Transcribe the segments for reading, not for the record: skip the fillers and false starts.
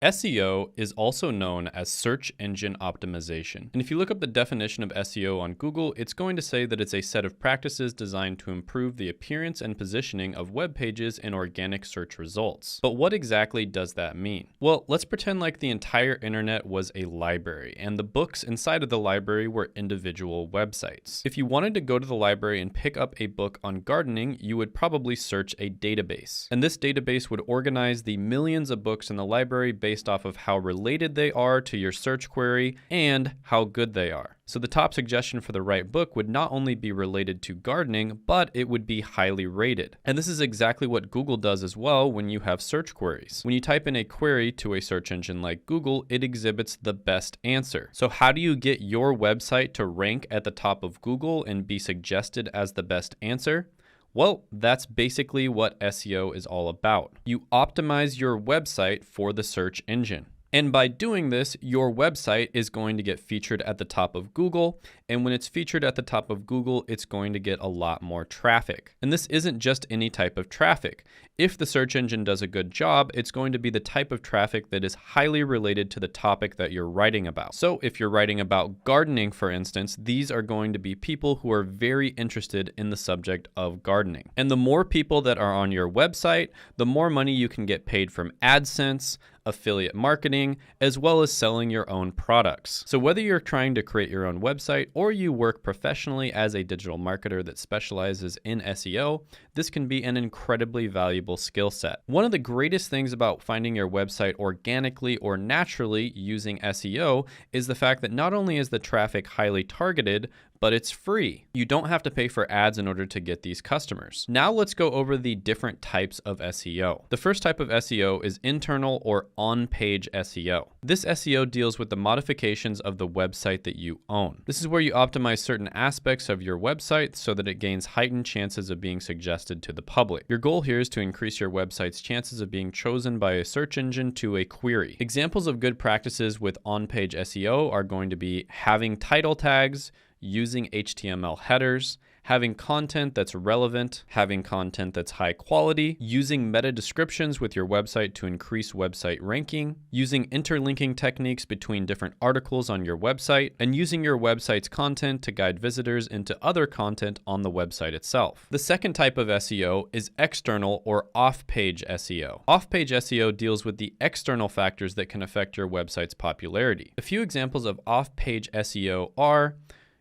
SEO is also known as search engine optimization. And if you look up the definition of SEO on Google, it's going to say that it's a set of practices designed to improve the appearance and positioning of web pages in organic search results. But what exactly does that mean? Well, let's pretend like the entire internet was a library and the books inside of the library were individual websites. If you wanted to go to the library and pick up a book on gardening, you would probably search a database. And this database would organize the millions of books in the library based off of how related they are to your search query and how good they are. So the top suggestion for the right book would not only be related to gardening, but it would be highly rated. And this is exactly what Google does as well when you have search queries. When you type in a query to a search engine like Google, it exhibits the best answer. So how do you get your website to rank at the top of Google and be suggested as the best answer? Well, that's basically what SEO is all about. You optimize your website for the search engine. And by doing this, your website is going to get featured at the top of Google. And when it's featured at the top of Google, it's going to get a lot more traffic. And this isn't just any type of traffic. If the search engine does a good job, it's going to be the type of traffic that is highly related to the topic that you're writing about. So if you're writing about gardening, for instance, these are going to be people who are very interested in the subject of gardening. And the more people that are on your website, the more money you can get paid from AdSense, affiliate marketing, as well as selling your own products. So whether you're trying to create your own website or you work professionally as a digital marketer that specializes in SEO, this can be an incredibly valuable skill set. One of the greatest things about finding your website organically or naturally using SEO is the fact that not only is the traffic highly targeted, but it's free. You don't have to pay for ads in order to get these customers. Now let's go over the different types of SEO. The first type of SEO is internal or on-page SEO. This SEO deals with the modifications of the website that you own. This is where you optimize certain aspects of your website so that it gains heightened chances of being suggested to the public. Your goal here is to increase your website's chances of being chosen by a search engine to a query. Examples of good practices with on-page SEO are going to be having title tags, using HTML headers, having content that's relevant, having content that's high quality, using meta descriptions with your website to increase website ranking, using interlinking techniques between different articles on your website, and using your website's content to guide visitors into other content on the website itself. The second type of SEO is external or off-page SEO. Off-page SEO deals with the external factors that can affect your website's popularity. A few examples of off-page SEO are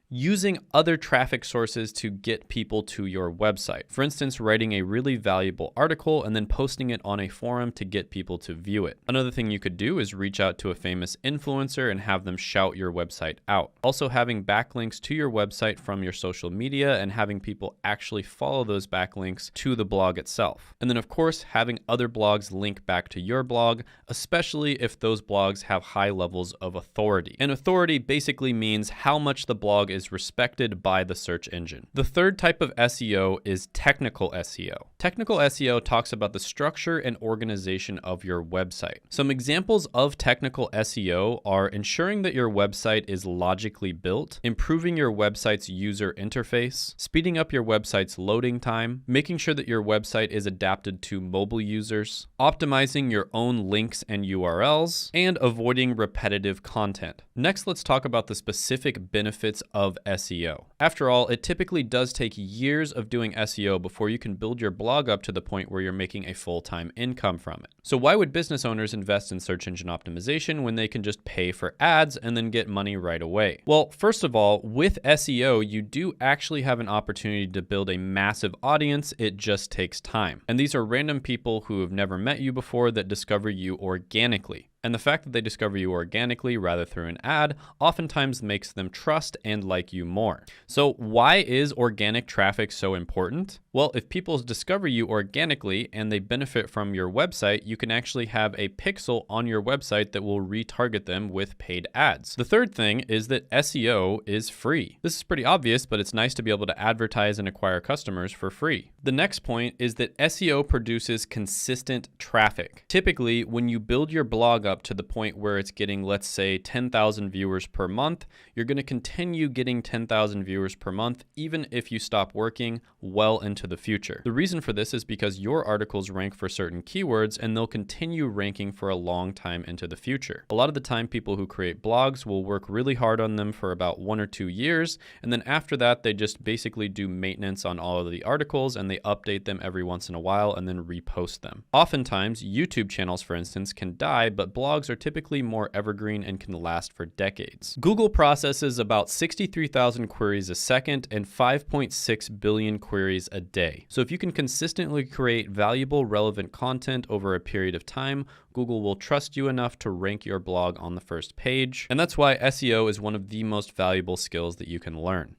using other traffic sources to get people to your website. For instance, writing a really valuable article and then posting it on a forum to get people to view it. Another thing you could do is reach out to a famous influencer and have them shout your website out. Also having backlinks to your website from your social media and having people actually follow those backlinks to the blog itself. And then of course, having other blogs link back to your blog, especially if those blogs have high levels of authority. And authority basically means how much the blog is respected by the search engine. The third type of SEO is technical SEO. Technical SEO talks about the structure and organization of your website. Some examples of technical SEO are ensuring that your website is logically built, improving your website's user interface, speeding up your website's loading time, making sure that your website is adapted to mobile users, optimizing your own links and URLs, and avoiding repetitive content. Next, let's talk about the specific benefits of SEO. After all, it typically does take years of doing SEO before you can build your blog up to the point where you're making a full-time income from it. So why would business owners invest in search engine optimization when they can just pay for ads and then get money right away? Well, first of all, with SEO, you do actually have an opportunity to build a massive audience. It just takes time. And these are random people who have never met you before that discover you organically. And the fact that they discover you organically rather through an ad oftentimes makes them trust and like you more. So why is organic traffic so important? Well, if people discover you organically and they benefit from your website, you can actually have a pixel on your website that will retarget them with paid ads. The third thing is that SEO is free. This is pretty obvious, but it's nice to be able to advertise and acquire customers for free. The next point is that SEO produces consistent traffic. Typically, when you build your blog up up to the point where it's getting, let's say, 10,000 viewers per month, you're going to continue getting 10,000 viewers per month even if you stop working well into the future. The reason for this is because your articles rank for certain keywords and they'll continue ranking for a long time into the future. A lot of the time, people who create blogs will work really hard on them for about 1 or 2 years, and then after that, they just basically do maintenance on all of the articles and they update them every once in a while and then repost them. Oftentimes, YouTube channels, for instance, can die, but blogs are typically more evergreen and can last for decades. Google processes about 63,000 queries a second and 5.6 billion queries a day. So if you can consistently create valuable, relevant content over a period of time, Google will trust you enough to rank your blog on the first page. And that's why SEO is one of the most valuable skills that you can learn.